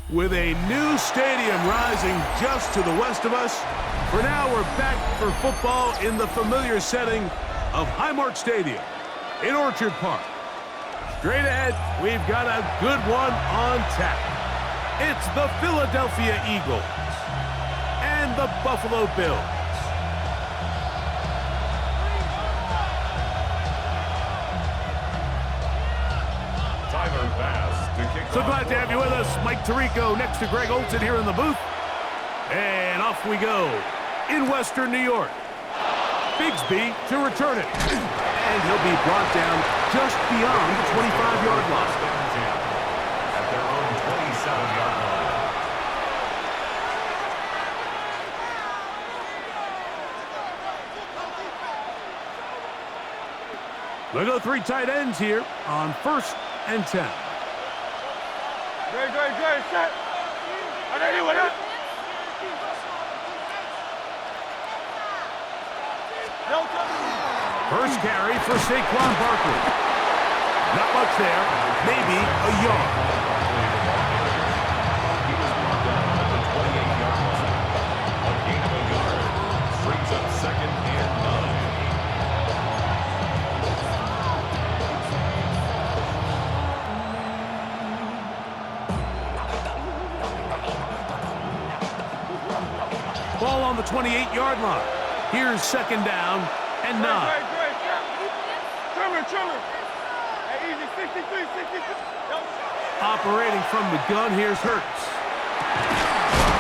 With a new stadium rising just to the west of us, for now we're back for football in the familiar setting of Highmark Stadium in Orchard Park. Straight ahead, we've got a good one on tap. It's the Philadelphia Eagles and the Buffalo Bills. So glad to have you with us. Mike Tirico next to Greg Olson here in the booth. And off we go in Western New York. Bigsby to return it. And he'll be brought down just beyond the 25-yard line. At their own 27-yard line. We'll go 3 tight ends here on 1st and 10. Good, set. First carry for Saquon Barkley. Not much there, maybe a yard. He was brought down at the 28-yard line. A gain of a yard brings up 2nd and 9. Ball on the 28-yard line. Here's 2nd down and 9. Trimmer. Hey, easy, 63. Operating from the gun, here's Hurts.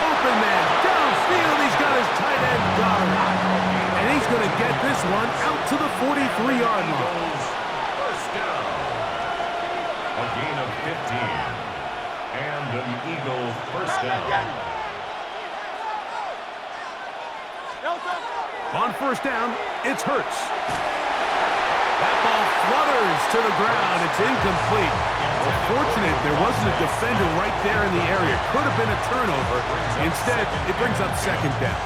Open man, downfield, he's got his tight end Goddard. And he's going to get this one out to the 43-yard line. First down. A gain of 15. And an Eagle first down. On 1st down, it's Hurts. That ball flutters to the ground. It's incomplete. Well, fortunate there wasn't a defender right there in the area. Could have been a turnover. Instead, it brings up 2nd down.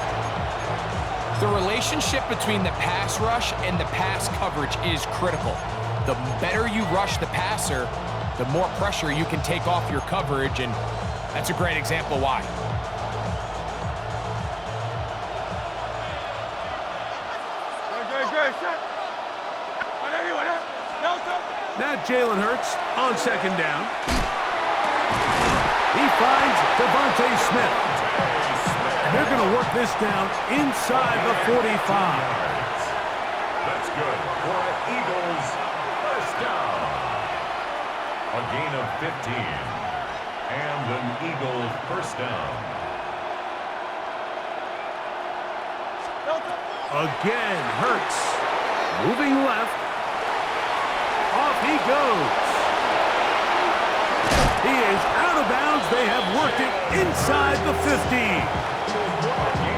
The relationship between the pass rush and the pass coverage is critical. The better you rush the passer, the more pressure you can take off your coverage, and that's a great example why. Now Jalen Hurts on 2nd down. He finds Devontae Smith. And they're going to work this down inside the 45. That's good for an Eagles first down. A gain of 15. And an Eagle first down. Again, Hurts moving left. Off he goes. He is out of bounds. They have worked it inside the 15.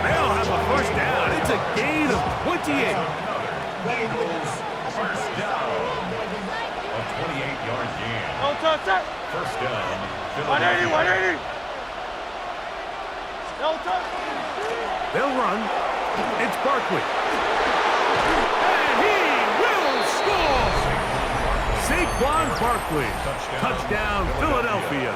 They'll have a first down. It's a gain of 28. Eagles first down. A 28-yard gain. First down. 180. They'll run. It's Barkley. And he will score! Saquon Barkley. Touchdown, Philadelphia.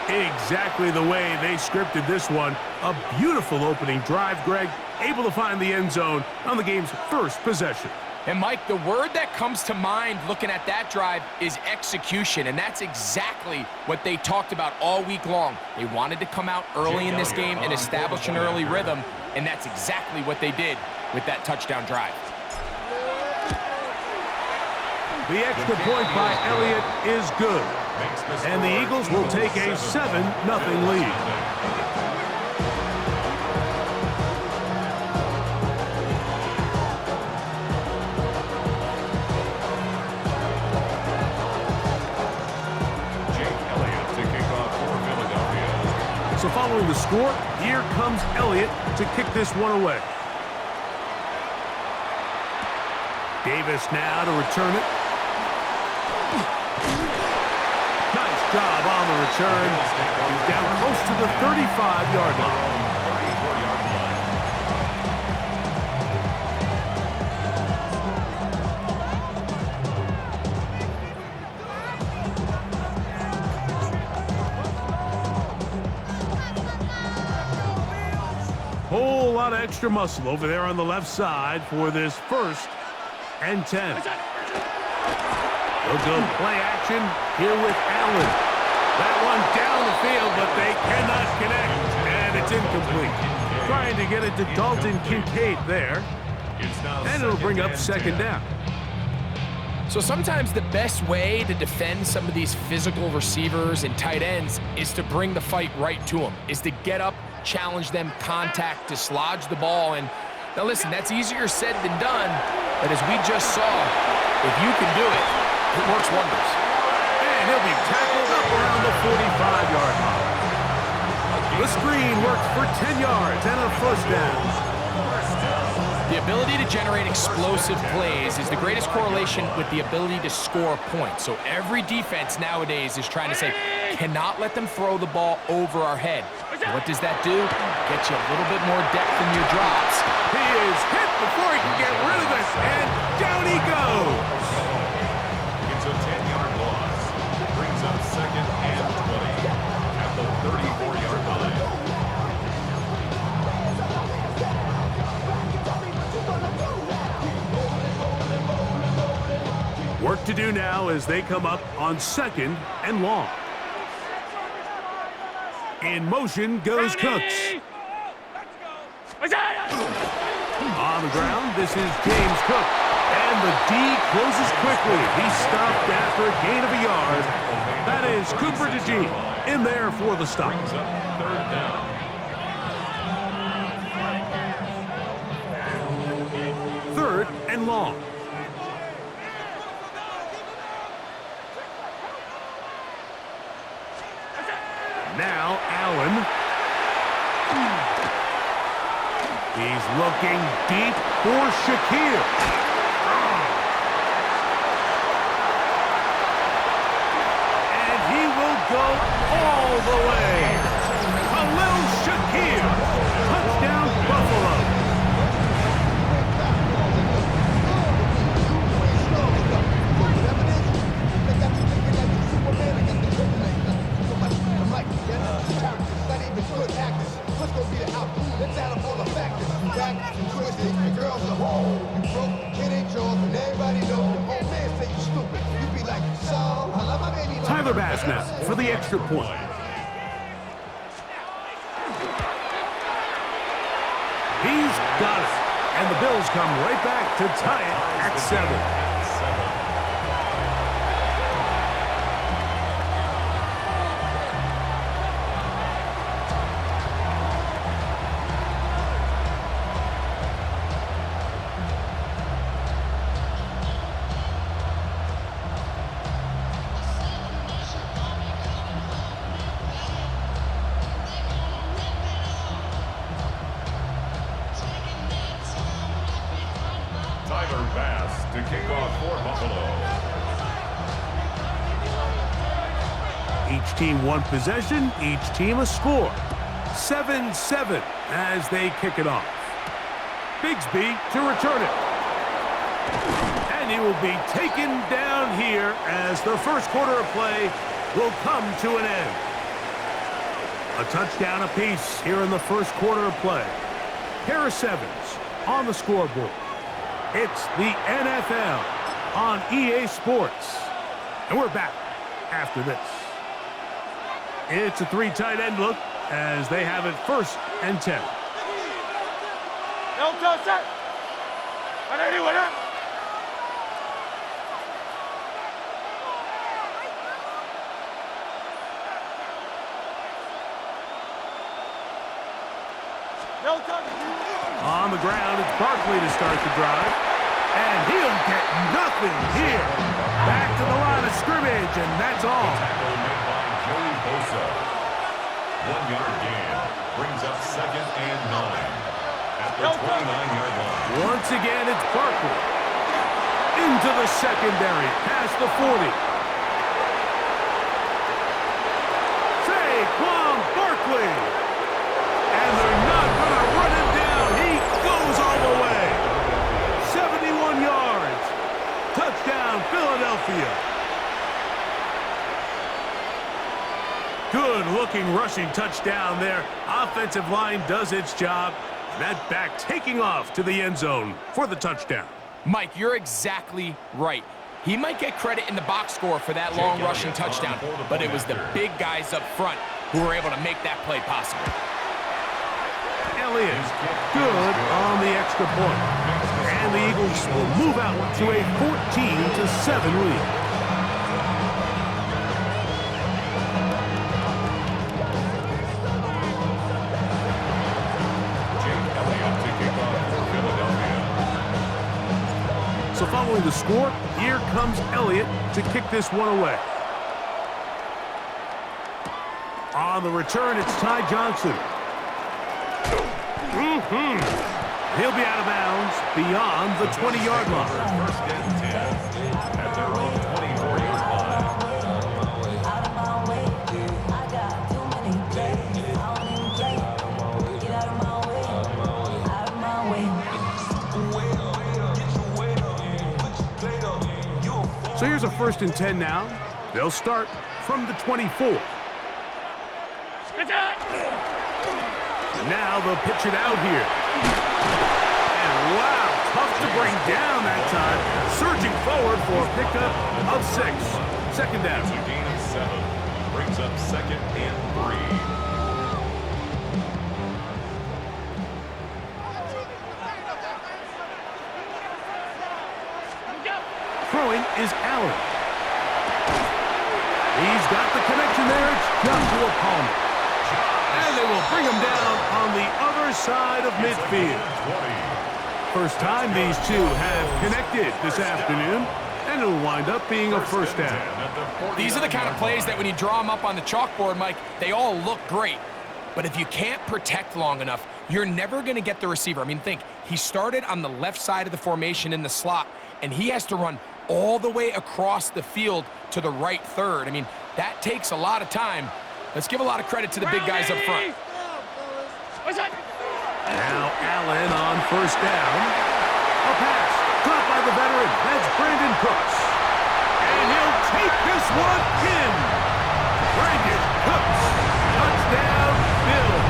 Exactly the way they scripted this one. A beautiful opening drive, Greg. Able to find the end zone on the game's first possession. And Mike, the word that comes to mind looking at that drive is execution, and that's exactly what they talked about all week long. They wanted to come out early in this game and establish an early rhythm, and that's exactly what they did with that touchdown drive. The extra point by Elliott is good, and the Eagles will take a 7-0 lead. So following the score, here comes Elliott to kick this one away. Davis now to return it. Nice job on the return. He's down close to the 35-yard line. whole lot of extra muscle over there on the left side for this 1st and 10. They'll go play action here with Allen. That one down the field, but they cannot connect, and it's incomplete. Trying to get it to Dalton Kincaid there, and it'll bring up 2nd down. So sometimes the best way to defend some of these physical receivers and tight ends is to bring the fight right to them, is to get up, challenge them, contact, dislodge the ball. And now listen, that's easier said than done, but as we just saw, if you can do it, it works wonders. And he'll be tackled up around the 45-yard line. The screen works for 10 yards and a 1st down. The ability to generate explosive plays is the greatest correlation with the ability to score points. So every defense nowadays is trying to say, cannot let them throw the ball over our head. What does that do? Get you a little bit more depth in your drops. He is hit before he can get rid of it, and down he goes. It's a 10-yard loss. Brings up 2nd and 20 at the 34-yard line. Work to do now as they come up on 2nd and long. In motion goes Cooks. On the ground, this is James Cook. And the D closes quickly. He stopped after a gain of a yard. That is Cooper DeGene in there for the stop. Brings up 3rd down. 3rd and long. Now Allen. He's looking deep for Shaquille. And he will go all the way. Khalil Shaquille. Touchdown Buffalo. Tyler Bass now for the extra point. He's got it. And the Bills come right back to tie it at 7. Tyler Bass to kick off for Buffalo. Each team one possession, each team a score. 7-7 as they kick it off. Bigsby to return it. And he will be taken down here as the 1st quarter of play will come to an end. A touchdown apiece here in the 1st quarter of play. Pair of 7s on the scoreboard. It's the NFL on EA Sports. And we're back after this. It's a 3 tight end look as they have it 1st and 10. No, go, set. 180, 180. No, touch. On the ground, it's Barkley to start the drive. And he'll get nothing here. Back to the line of scrimmage, and that's all. Tackle made by Joey Bosa. 1-yard gain. Brings up 2nd and 9 at the 29-yard line. Once again, it's Barkley. Into the secondary, past the 40. Saquon Barkley. And they're not going to run him down. He goes all the way. 71 yards. Touchdown, Philadelphia. Good-looking rushing touchdown there. Offensive line does its job. That back taking off to the end zone for the touchdown. Mike, you're exactly right. He might get credit in the box score for that long rushing touchdown, but it was the big guys up front who were able to make that play possible. Elliott, good on the extra point. And the Eagles will move out to a 14-7 lead. So following the score, here comes Elliott to kick this one away. On the return, it's Ty Johnson. He'll be out of bounds beyond the 20-yard line. First and 10 at their own 24-yard line. So here's a 1st and 10 now. They'll start from the 24. Now they'll pitch it out here. And wow, tough to bring down that time. Surging forward for a pickup of 6. Second down. It's a gain of 7. Brings up 2nd and 3. Throwing is Allen. He's got the connection there. It's Joshua Palmer. And they will bring him down on the other side of midfield. First time these two have connected this afternoon, and it'll wind up being a first down. These are the kind of plays that when you draw them up on the chalkboard, Mike, they all look great. But if you can't protect long enough, you're never going to get the receiver. I mean, think, he started on the left side of the formation in the slot, and he has to run all the way across the field to the right third. I mean, that takes a lot of time. Let's give a lot of credit to the big guys up front. Now Allen on first down. A pass caught by the veteran. That's Brandon Cooks. And he'll take this one in. Brandon Cooks. Touchdown, Bills.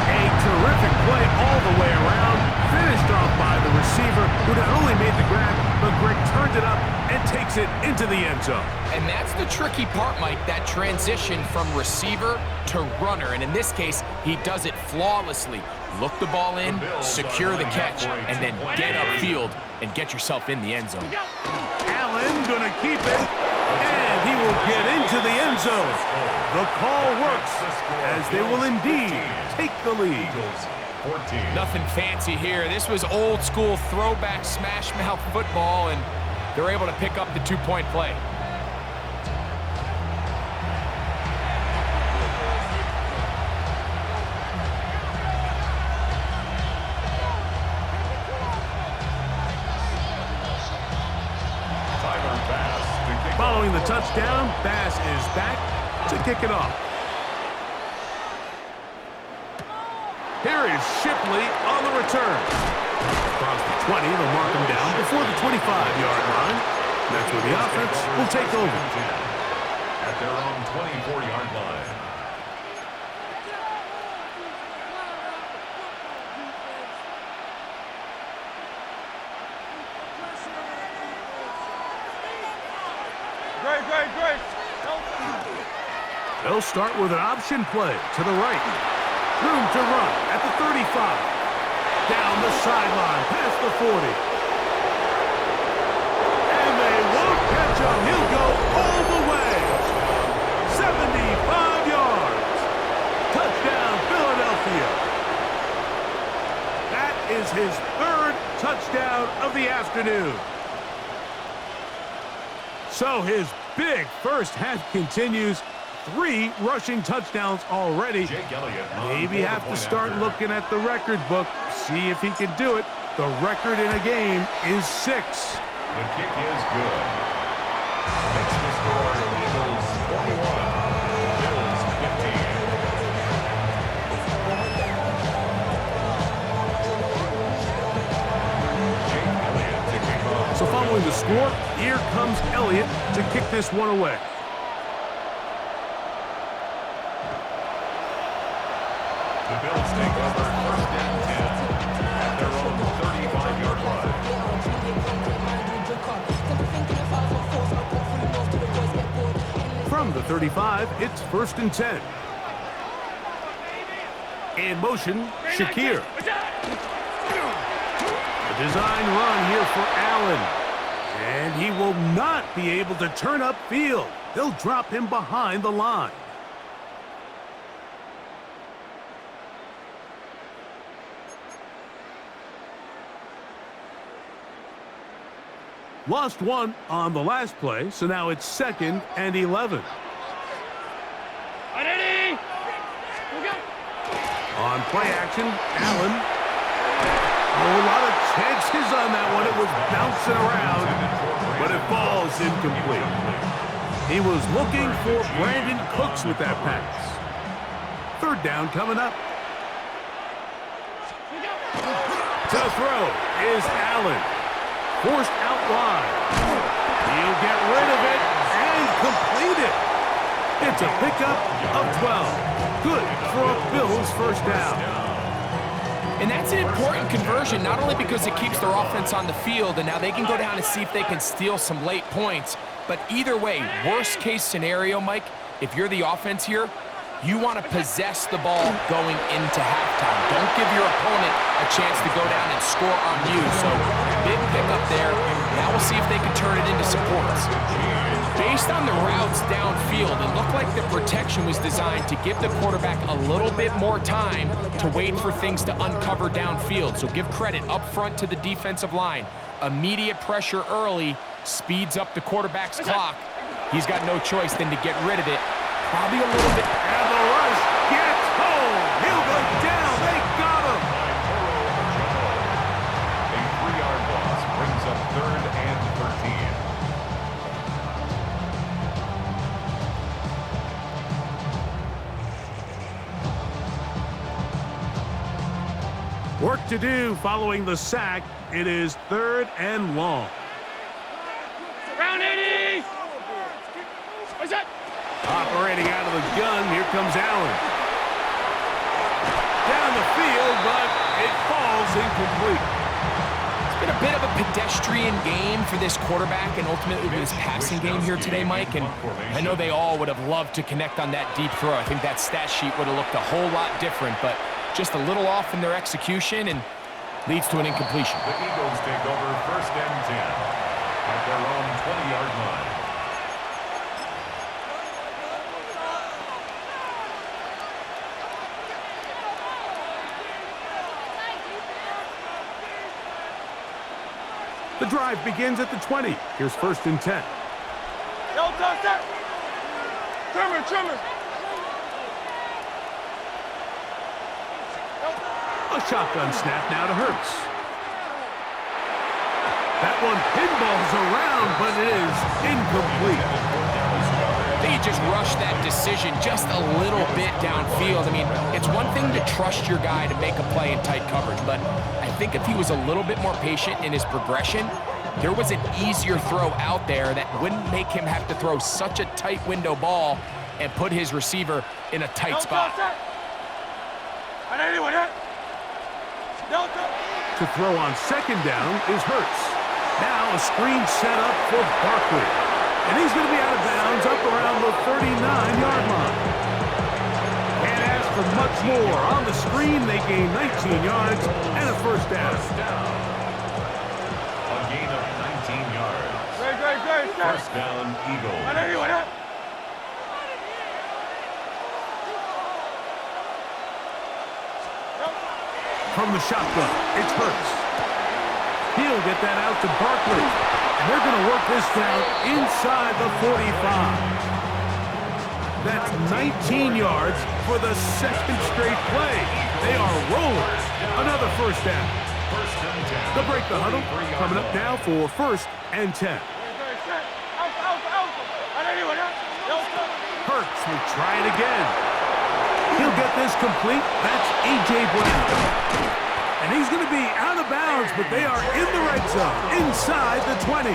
A terrific play all the way around. Finished off by the receiver, who not only made the grab, but Greg turned it up and takes it into the end zone. And that's the tricky part, Mike, that transition from receiver to runner. And in this case, he does it flawlessly. Look the ball in, secure the catch, and then get upfield and get yourself in the end zone. Allen gonna keep it, and he will get into the end zone. The call works, as they will indeed take the lead. 14. Nothing fancy here. This was old school throwback smash mouth football, and they're able to pick up the 2-point play. Following the touchdown, Bass is back to kick it off. Here is Shipley on the return. Across the 20, they'll mark him down before the 25-yard line. That's where the offense will take over. At their own 24-yard line. Great. They'll start with an option play to the right. Room to run at the 35. Down the sideline, past the 40. And they won't catch him. He'll go all the way. 75 yards. Touchdown, Philadelphia. That is his 3rd touchdown of the afternoon. So his big first half continues. 3 rushing touchdowns already. Maybe have to start looking at the record book, see if he can do it. The record in a game is 6. The kick is good. Makes the score Eagles 41, Bills 15. So following the score, here comes Elliott to kick this one away. The Bills take over first and 10 at their own 35-yard line. From the 35, it's first and 10. In motion, Shakir. A design run here for Allen. And he will not be able to turn upfield. They'll drop him behind the line. Lost one on the last play, so now it's second and 11. On play action, Allen. Oh, a lot of chances on that one. It was bouncing around, but it falls incomplete. He was looking for Brandon Cooks with that pass. Third down coming up. To throw is Allen. Forced out wide. He'll get rid of it and complete it. It's a pickup of 12. Good for a Bills first down. And that's an important conversion, not only because it keeps their offense on the field, and now they can go down and see if they can steal some late points. But either way, worst case scenario, Mike, if you're the offense here, you want to possess the ball going into halftime. Don't give your opponent a chance to go down and score on you. So big pickup there. Now we'll see if they can turn it into supports. Based on the routes downfield, it looked like the protection was designed to give the quarterback a little bit more time to wait for things to uncover downfield. So give credit up front to the defensive line. Immediate pressure early speeds up the quarterback's clock. He's got no choice than to get rid of it. Probably a little bit. And the rush gets home. He'll go down. They got him. A 3-yard loss brings up third and 13. Work to do following the sack. It is third and long. Round 80! What's that? Operating out of the gun, here comes Allen. Down the field, but it falls incomplete. It's been a bit of a pedestrian game for this quarterback and ultimately this passing game here today, Mike. And I know they all would have loved to connect on that deep throw. I think that stat sheet would have looked a whole lot different, but just a little off in their execution and leads to an incompletion. The Eagles take over first and 10 at their own 20-yard line. The drive begins at the 20. Here's first and 10. Yo, touch that! Trimmer! A shotgun snap now to Hurts. That one pinballs around, but it is incomplete. They just rushed that decision just a little bit downfield. I mean, it's one thing to trust your guy to make a play in tight coverage, but I think if he was a little bit more patient in his progression, there was an easier throw out there that wouldn't make him have to throw such a tight window ball and put his receiver in a tight spot. To throw on second down is Hurts. Now a screen set up for Barkley. And he's going to be out of bounds up around the 39-yard line. Can't ask for much more. On the screen, they gain 19 yards and a first down. A gain of 19 yards. Great. First down, Eagles. From the shotgun, it's Hurts. He'll get that out to Barkley. And they're going to work this down inside the 45. That's 19 yards for the second straight play. They are rolling. Another first down. They'll break the huddle. Coming up now for first and 10. Hurts will try it again. He'll get this complete. That's A.J. Brown. And he's going to be out of bounds, but they are in the red zone, inside the 20.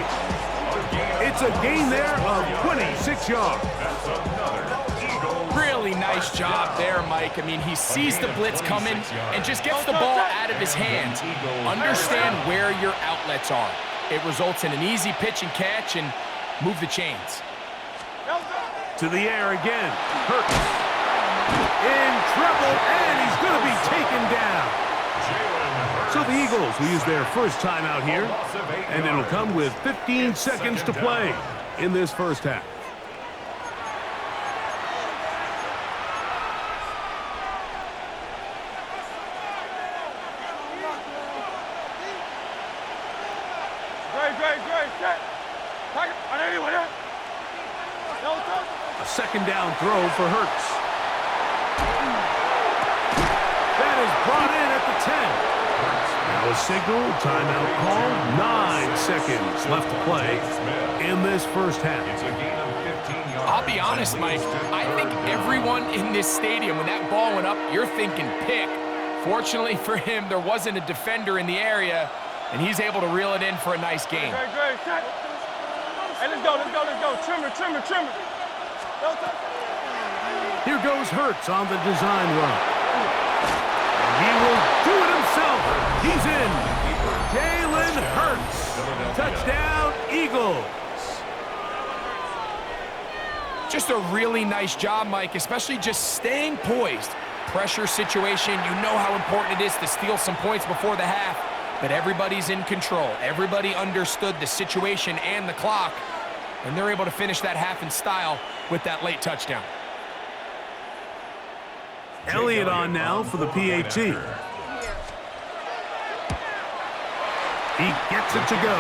It's a gain there of 26 yards. Really nice nice job there, Mike. I mean, he sees the blitz coming and just gets the ball out of his hands. Understand where your outlets are. It results in an easy pitch and catch and move the chains. To the air again. Hurts. In trouble, and he's going to be taken down. So the Eagles will use their first timeout here, and it'll come with 15 seconds to play in this first half. Great. Set. A second down throw for Hurts. That is brought in at the 10. Now a signal, timeout call, 9 seconds left to play in this first half. I'll be honest, Mike, I think everyone in this stadium, when that ball went up, you're thinking pick. Fortunately for him, there wasn't a defender in the area, and he's able to reel it in for a nice gain. Great. Set. Hey, let's go. Trimmer. Here goes Hurts on the design run. He will do it himself. He's in. Jalen Hurts. Touchdown, Eagles. Just a really nice job, Mike, especially just staying poised. Pressure situation, you know how important it is to steal some points before the half, but everybody's in control. Everybody understood the situation and the clock, and they're able to finish that half in style with that late touchdown. Elliott on now for the PAT. He gets it to go,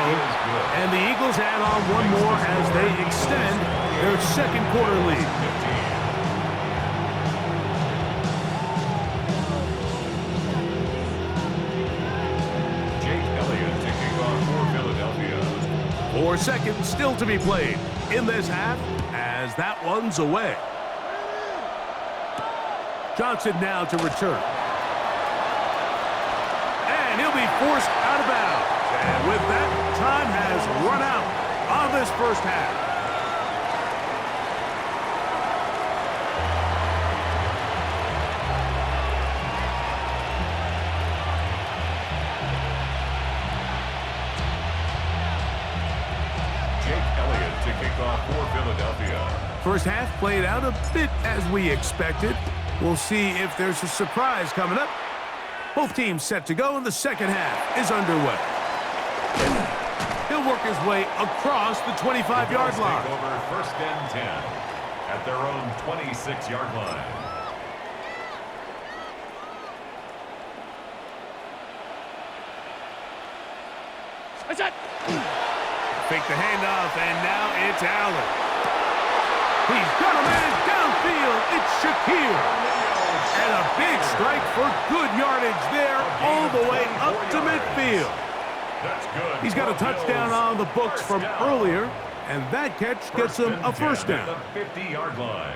and the Eagles add on one more as they extend their second quarter lead. Jake Elliott to kick off for Philadelphia. 4 seconds still to be played in this half as that one's away. Johnson now to return. And he'll be forced out of bounds. And with that, time has run out on this first half. Jake Elliott to kick off for Philadelphia. First half played out a bit as we expected. We'll see if there's a surprise coming up. Both teams set to go, and the second half is underway. He'll work his way across the 25-yard line. Take over first and 10 at their own 26-yard line. What's that? Fake the handoff, and now it's Allen. He's got a man downfield. It's Shakir. And a big strike for good yardage there all the way up to midfield. That's good. He's got a touchdown on the books from earlier, and that catch gets him a first down. At the 50-yard line.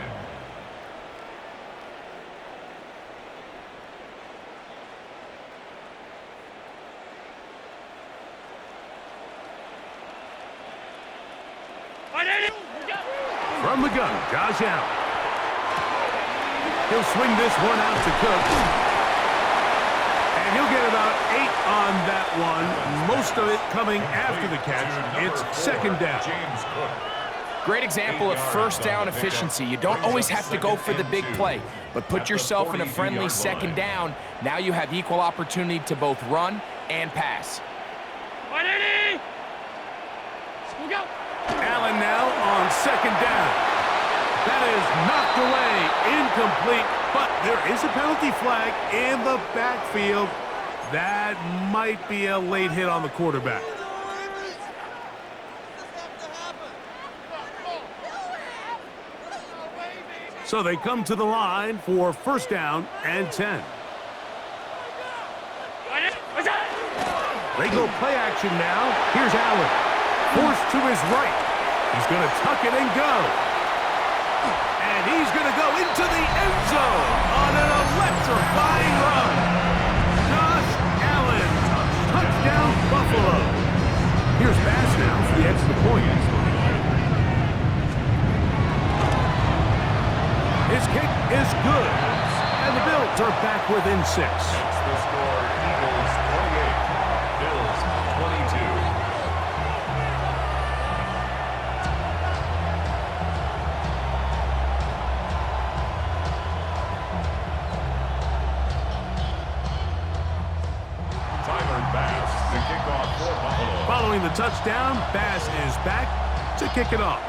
From the gun, Josh Allen. He'll swing this one out to Cook. And he'll get about 8 on that one. Most of it coming after the catch. It's second down. James Cook. Great example of first down efficiency. You don't always have to go for the big play, but put yourself in a friendly second down. Now you have equal opportunity to both run and pass. 180! We'll go. Allen now on second down. That is knocked away, incomplete, but there is a penalty flag in the backfield. That might be a late hit on the quarterback. So they come to the line for first down and 10. They go play action now. Here's Allen. Forced to his right. He's going to tuck it and go. And he's going to go into the end zone on an electrifying run. Josh Allen, touchdown Buffalo. Here's pass now for the extra point. His kick is good. Eagles are back within 6. It's the score, Eagles 28, Bills 22. Tyler Bass to kick off for Buffalo. Following the touchdown, Bass is back to kick it off.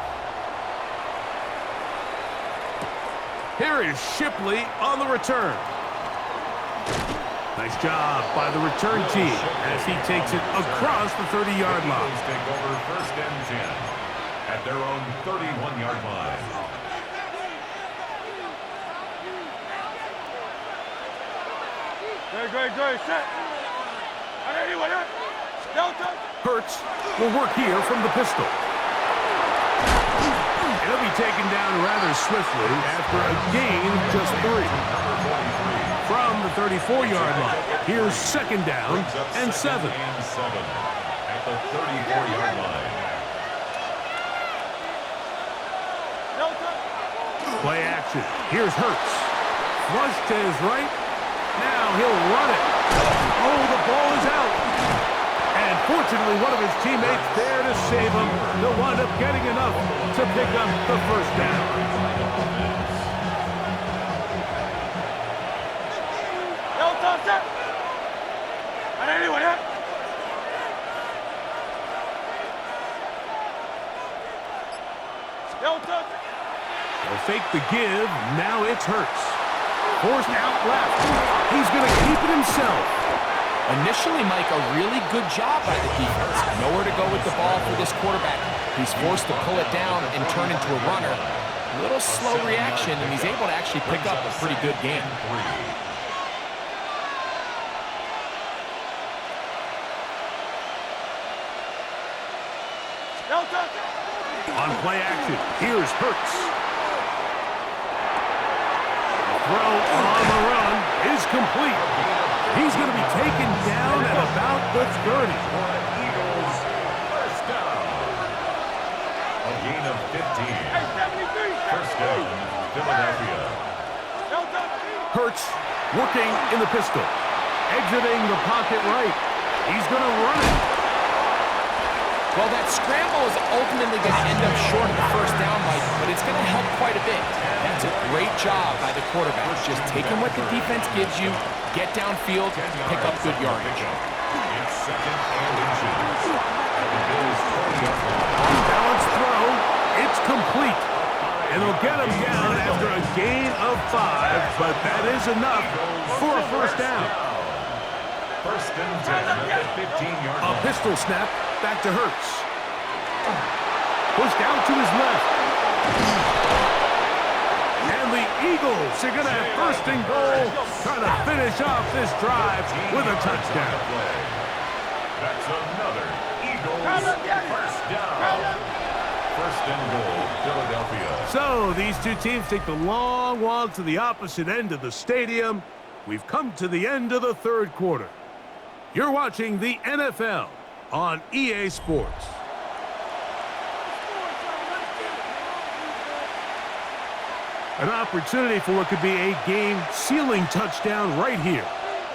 Here is Shipley on the return. Nice job by the return team as he takes it across the 30-yard line. Eagles take over 1st and 10 at their own 31-yard line. Great. Set. Anyway, Delta. Hurts will work here from the pistol. He'll be taken down rather swiftly after a gain of just 3. From the 34-yard line, here's 2nd down and 7. At the 34-yard line. Play action. Here's Hurts. Flush to his right. Now he'll run it. Oh, the ball is out. And fortunately, one of his teammates there to save him. They'll wind up getting enough to pick up the 1st down. They'll fake the give. Now it's Hurts. Forced out left. He's going to keep it himself. Initially, Mike, a really good job by the defense. Nowhere to go with the ball for this quarterback. He's forced to pull it down and turn into a runner. A little slow reaction, and he's able to actually pick up a pretty good game. On play action, here's Hurts. Throw on the run is complete. He's going to be taken down at about the 30. Eagles 1st down. A gain of 15. 1st down, Philadelphia. Hurts working in the pistol. Exiting the pocket right. He's going to run it. Well, that scramble is ultimately going to end up short of the 1st down, Mike, but it's going to help quite a bit. That's a great job by the quarterback. Just taking what the defense gives you, get downfield, pick up good yardage. It's 2nd and inches. The Bills 20-yard line. Balanced throw. It's complete. And they'll get him down after a gain of 5, but that is enough for a 1st down. 1st and 10 at the 15-yard line. A pistol snap. Back to Hurts. Pushed out to his left. And the Eagles are going to have 1st and goal, trying to finish off this drive with a touchdown. That's another Eagles 1st down. 1st and goal, Philadelphia. So these two teams take the long walk to the opposite end of the stadium. We've come to the end of the 3rd quarter. You're watching the NFL on EA Sports. An opportunity for what could be a game-sealing touchdown right here.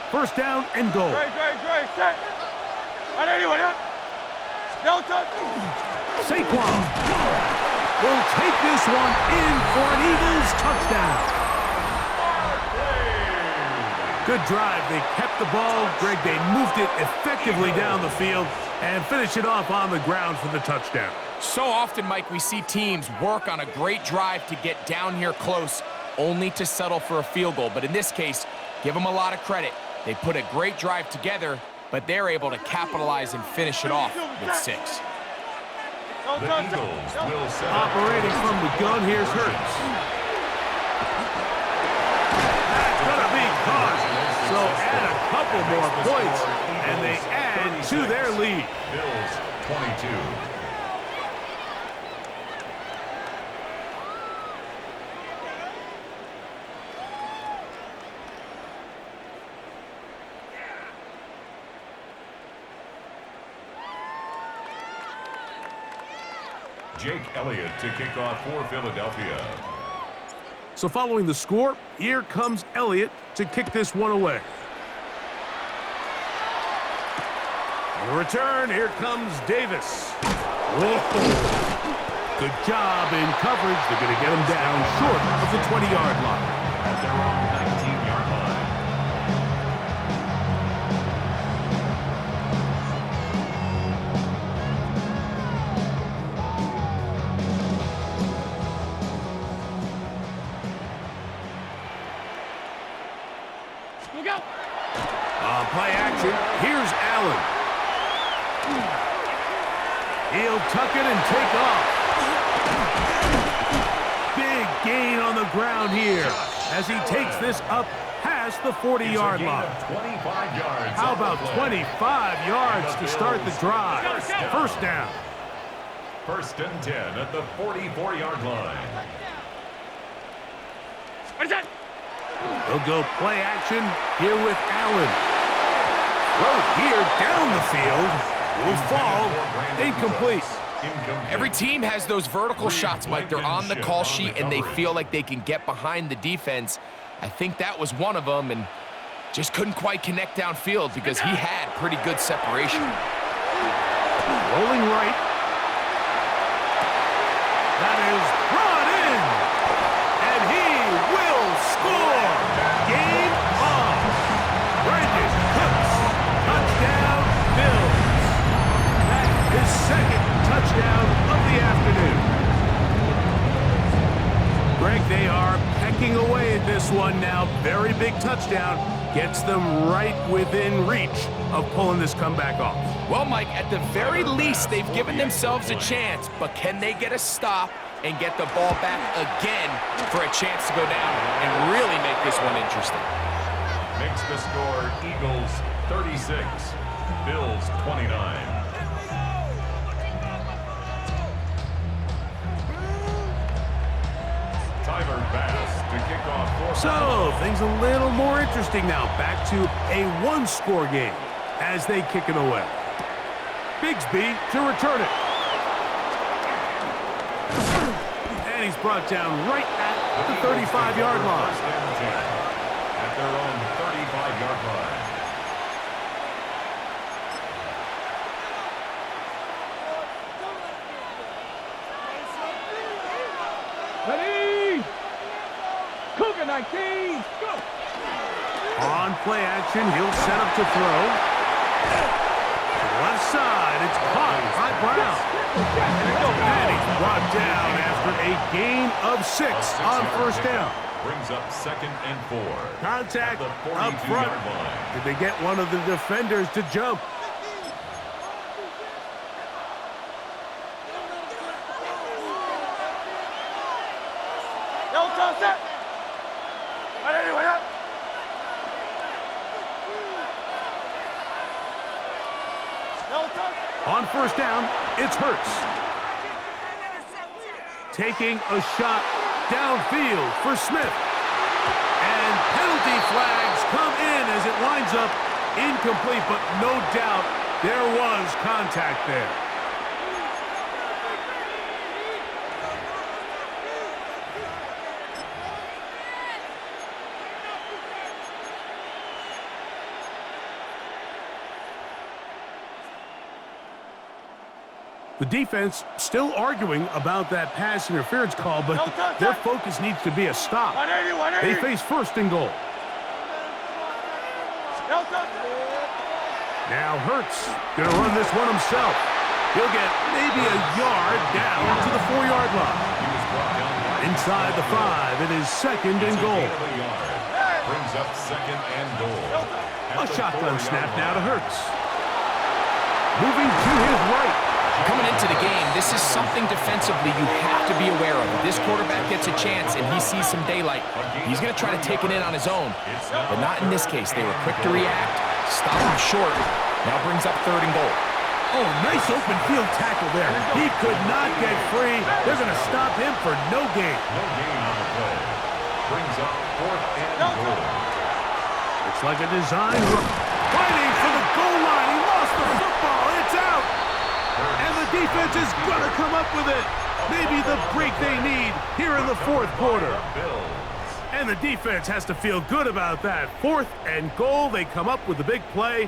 1st down and goal. Great. Set. Delta. Saquon will take this one in for an Eagles touchdown. Good drive. They kept the ball. Greg, they moved it effectively down the field and finished it off on the ground for the touchdown. So often, Mike, we see teams work on a great drive to get down here close, only to settle for a field goal. But in this case, give them a lot of credit. They put a great drive together, but they're able to capitalize and finish it off with 6. The Eagles will set up. Operating from the gun, here's Hurts. That's going to be caught. So add a couple more points, and they add to their lead. Bills 22. Jake Elliott to kick off for Philadelphia. So following the score, here comes Elliott to kick this one away. On the return, here comes Davis. Whoa. Good job in coverage. They're going to get him down short of the 20-yard line. At their own 19-yard line. Look out! On play action, here's Allen. He'll tuck it and take off. Big gain on the ground here as he takes this up past the 40-yard line. 25 yards. How about 25 yards to start the drive? First down. First and 10 at the 44-yard line. What is that? He'll go play action here with Allen. Throw here down the field. Will fall. Incomplete. Every team has those vertical shots, Mike. They're on the call sheet, and they feel like they can get behind the defense. I think that was one of them, and just couldn't quite connect downfield because he had pretty good separation. Rolling right. That is brought in. And he will score. Game on. Brandon Cooks. Touchdown, Bills. That is second touchdown of the afternoon. Greg, they are pecking away at this one now. Very big touchdown. Gets them right within reach of pulling this comeback off. Well, Mike, at the very least, they've given themselves a chance, but can they get a stop and get the ball back again for a chance to go down and really make this one interesting? Makes the score Eagles 36, Bills 29. Tyler Bass to kick off. So, things a little more interesting now. Back to a one-score game as they kick it away. Bigsby to return it. And he's brought down right at the 35-yard line. At their own 35-yard line. Ready! Cougar 19, go! On play action, he'll set up to throw. To the left side, it's caught by Brown. And he's brought down after a gain of 6 on first down. Brings up second and 4. Contact up front. Did they get one of the defenders to jump? Yo, toss it! Anyway, up! On first down, it's Hurts. Taking a shot downfield for Smith. And penalty flags come in as it winds up incomplete, but no doubt there was contact there. The defense still arguing about that pass interference call, but their focus needs to be a stop. They face first and goal. Now Hurts going to run this one himself. He'll get maybe a yard down to the 4-yard line. Inside the 5, it is second and goal. Brings up second and goal. A shotgun snap now to Hurts. Moving to his right. Coming into the game, this is something defensively you have to be aware of. If this quarterback gets a chance and he sees some daylight, he's going to try to take it in on his own. But not in this case. They were quick to react, stop him short. Now brings up third and goal. Oh, nice open field tackle there. He could not get free. They're going to stop him for no gain. No gain on the play. Brings up fourth and goal. It's like a design run. Fighting for the goal line. He lost the football. It's out. And the defense is going to come up with it. Maybe the break they need here in the fourth quarter. And the defense has to feel good about that. 4th and goal, they come up with a big play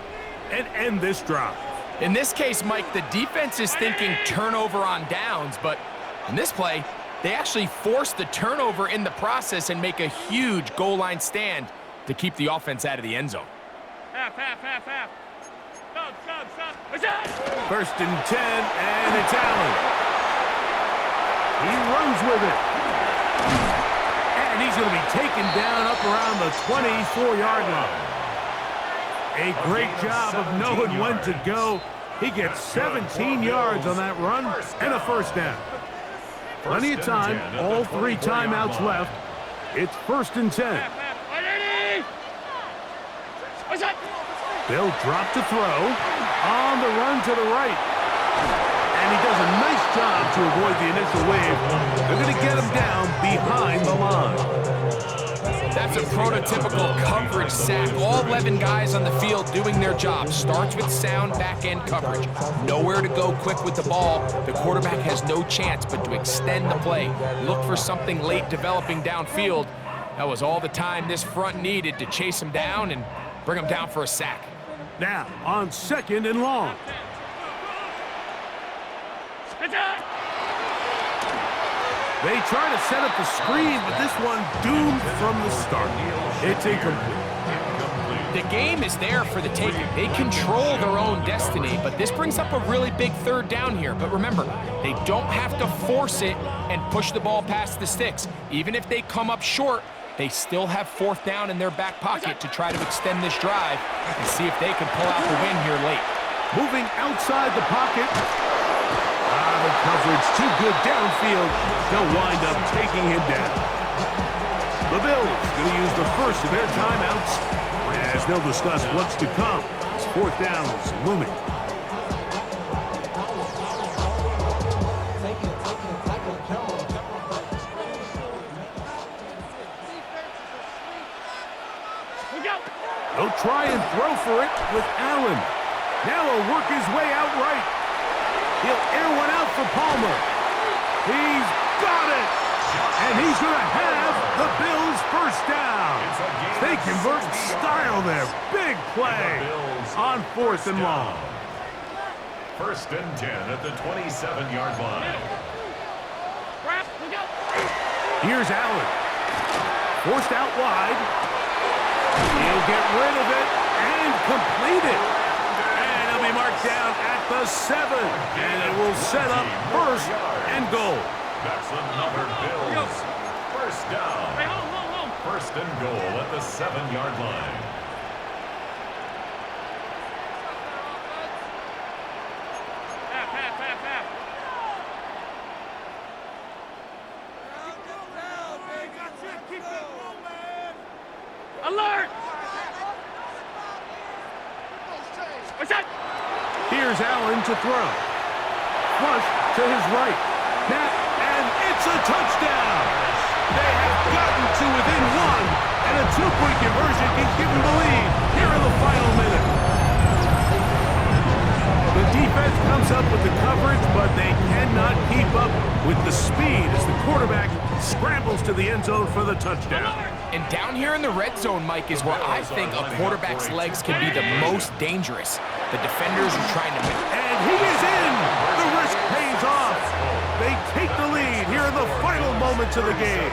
and end this drive. In this case, Mike, the defense is thinking turnover on downs, but in this play, they actually force the turnover in the process and make a huge goal line stand to keep the offense out of the end zone. Half. Stop. 1st and 10, and it's Allen. He runs with it. And he's going to be taken down up around the 24-yard line. A great job of knowing when to go. He gets 17 yards on that run and a 1st down. Plenty of time, all 3 timeouts left. It's 1st and 10. They'll drop to throw on the run to the right. And he does a nice job to avoid the initial wave. They're going to get him down behind the line. That's a prototypical coverage sack. All 11 guys on the field doing their job. Starts with sound back-end coverage. Nowhere to go quick with the ball. The quarterback has no chance but to extend the play. Look for something late developing downfield. That was all the time this front needed to chase him down and bring him down for a sack. Now, on 2nd and long. They try to set up the screen, but this one doomed from the start. It's incomplete. The game is there for the taking. They control their own destiny, but this brings up a really big 3rd down here. But remember, they don't have to force it and push the ball past the sticks. Even if they come up short, they still have 4th down in their back pocket to try to extend this drive and see if they can pull out the win here late. Moving outside the pocket. The coverage too good downfield. They'll wind up taking him down. The Bills going to use the first of their timeouts as they'll discuss what's to come. This 4th down is looming. He'll try and throw for it with Allen. Now he'll work his way out right. He'll air one out for Palmer. He's got it. And he's going to have the Bills' 1st down. They convert style there. Big play on 4th and long. 1st and 10 at the 27-yard line. Here's Allen. Forced out wide. He'll get rid of it and complete it. And he'll be marked down at the 7. And it will set up 1st and goal. That's another Bills 1st down. 1st and goal at the 7-yard line. Alert! Here's Allen to throw. Flush to his right. Snap, and it's a touchdown. They have gotten to within 1, and a 2-point conversion can give them the lead here in the final minute. The defense comes up with the coverage, but they cannot keep up with the speed as the quarterback scrambles to the end zone for the touchdown. And down here in the red zone, Mike, is where I think a quarterback's legs can be the most dangerous. The defenders are trying to... And he is in! The risk pays off. They take the lead here in the final moments of the game.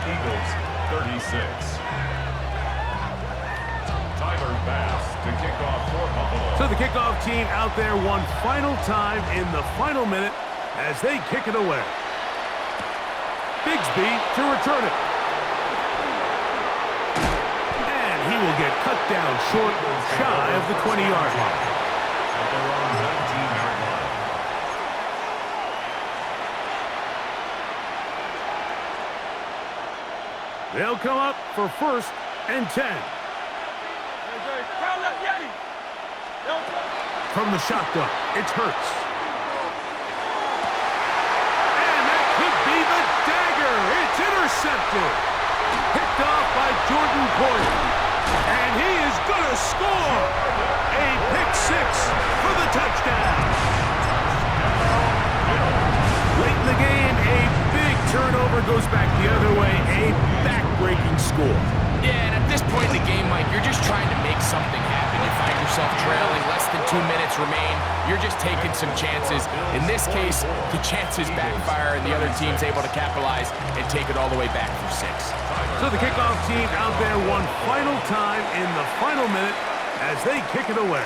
Eagles 36. Tyler Bass to kick off for Buffalo. So the kickoff team out there one final time in the final minute as they kick it away. Bigsby to return it. And he will get cut down short, shy of the 20-yard line. At their own 19-yard line. They'll come up for 1st and 10. From the shotgun, it's Hurts. And that could be the dagger. It's intercepted. Picked off by Jordan Poyer. And he is going to score. A pick 6 for the touchdown. Late in the game, a big turnover goes back the other way. A backbreaker tie-breaking score. Yeah, and at this point in the game, Mike, you're just trying to make something happen. You find yourself trailing, less than 2 minutes remain. You're just taking some chances. In this case, the chances backfire, and the other team's able to capitalize and take it all the way back for 6. So the kickoff team out there one final time in the final minute as they kick it away.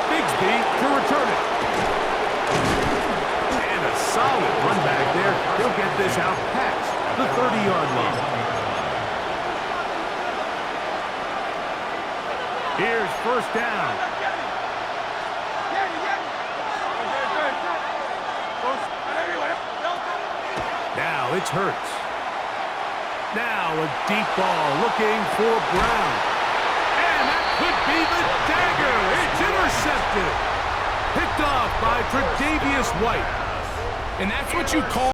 Bigsby to return it. And a solid run back there. He'll get this out past the 30-yard line. Here's first down. Now it's Hurts. Now a deep ball looking for Brown. And that could be the dagger. It's intercepted. Picked off by Tre'Davious White. And that's what you call